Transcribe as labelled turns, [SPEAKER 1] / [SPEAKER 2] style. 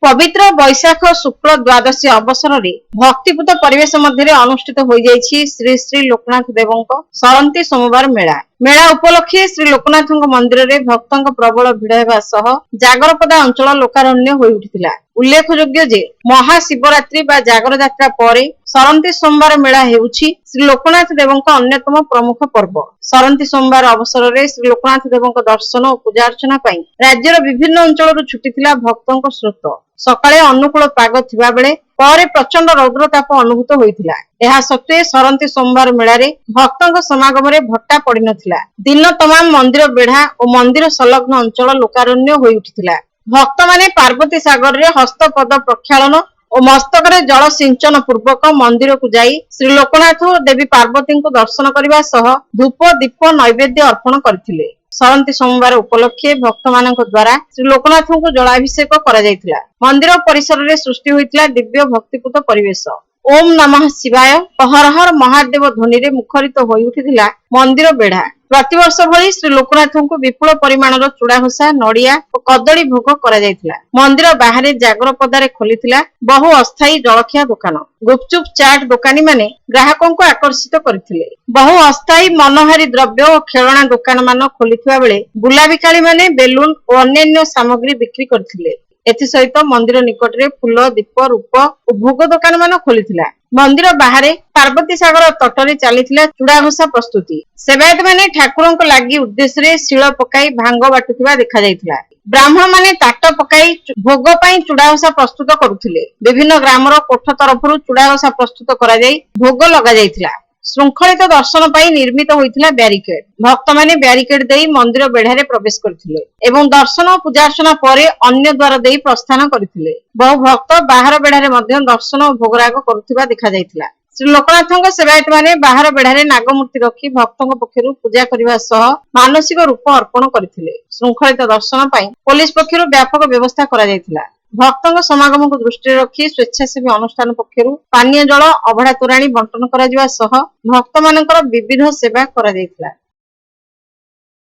[SPEAKER 1] पवित्र वैशाख शुक्ल द्वादशी अवसर में भक्तिपूत परिवेश मध्य अनुष्ठित हो श्री श्री लोकनाथ देवों सरंती सोमवार मेला। मेला उपलक्षे श्री लोकनाथ मंदिर में भक्तों प्रबल भिड़ होगा सह जागरपदा अंचल लोकारण्य हो उठिला। उल्लेखयोग्य जे महाशिवरात्रि बा जागर यात्रा पर सरंती सोमवार मेला हेउछि श्री लोकनाथ देवों अन्यतम प्रमुख पर्व। सरंती सोमवार अवसर में श्री लोकनाथ देवों दर्शन और पूजा अर्चना राज्यर विभिन्न अंचल छुटिथिला भक्तों स्रोत। सकाळे अनुकूल पाग थिबा बेले पर प्रचंड रौद्र ताप अनुभूत होइथिला। एहा सत्वे सरंती सोमवार मेला रे भक्तों समागम रे भट्टा पड़ी नथिला। दिन तमाम मंदिर बेढ़ा और मंदिर संलग्न अंचल लोकारण्य होई उठिथिला। भक्त माने पार्वती सागर रे हस्तपद प्रक्षालन और मस्तक रे जल सिंचन पूर्वक मंदिर को जाई श्री लोकनाथ और देवी पार्वती को दर्शन करने सह धूप दीप नैवेद्य अर्पण करथिले। सरंती सोमवार उपलक्षे भक्त मानक द्वारा श्री लोकनाथ को जलाभिषेक करा जायतिला। मंदिर परिसर रे सृष्टि होइतिला दिव्य भक्तिपूत परिवेश। ओम नमः शिवाय हर हर महादेव ध्वनि रे मुखरित होई उठिथिला मंदिर बेढ़ा। प्रतिवर्ष भली श्री लोकनाथ को विपुल परिमाणर चूड़ा घोषा नड़िया और कदली भोग करा जायतिला। मंदिर बाहर जागर पदारे खोलिथिला बहु अस्थायी जलखिया दुकान। गुपचुप चाट दुकानी माने ग्राहकों को आकर्षित करथिले। बहु अस्थायी मनोहारी द्रव्य और खेलना दुकान मान खोलिथिबा बेले गुलाबिकाली माने बेलून और अन्य सामग्री बिक्री करथिले। एथि सहित मंदिर निकट रे फूल दीप रूप और भोग दुकान मान खोलिथिला। मंदिर बाहर पार्वती सागर तटरे चलीथिला चूड़ा घोषा प्रस्तुति। सेवायत माने ठाकुरंक लागि उद्देश्य रे शिल पकाई भांग बाटुथिबा देखा जायतिला। ब्राह्मण माने ताट पकाई भोग पई चूड़ा घोषा प्रस्तुत करुथिले। विभिन्न ग्रामर कोठ तरफरु चूड़ा घोषा प्रस्तुत करा जाई भोग लगा जायतिला। श्रृंखलित दर्शन पाई निर्मित होइथिला बैरिकेड। भक्त माने बैरिकेड देई मंदिर बेढ़ारे प्रवेश करथिले एवं दर्शन और पूजा अर्चना परे अन्य द्वार देई प्रस्थान करथिले। बहु भक्त बाहर बेढ़ारे मध्य दर्शन और भोगराग करुथिबा देखा जायतिला। श्री लोकनाथଙ୍କ सेवायत माने बाहर बेढ़ारे नागमूर्ति रखी भक्तଙ୍କ पक्षरु पूजा करिवा सह मानसिक रूप अर्पण करथिले। श्रृंखलित दर्शन पाई पुलिस पक्षरु व्यापक व्यवस्था करा जायतिला। भक्तों समागम को दृष्टि रखी स्वेच्छासेवी अनुष्ठान पक्षरु पानीय जल अभड़ा तोराणी बंटन करा जिवा सह भक्त मानकर विविध सेवा करा जायतिला।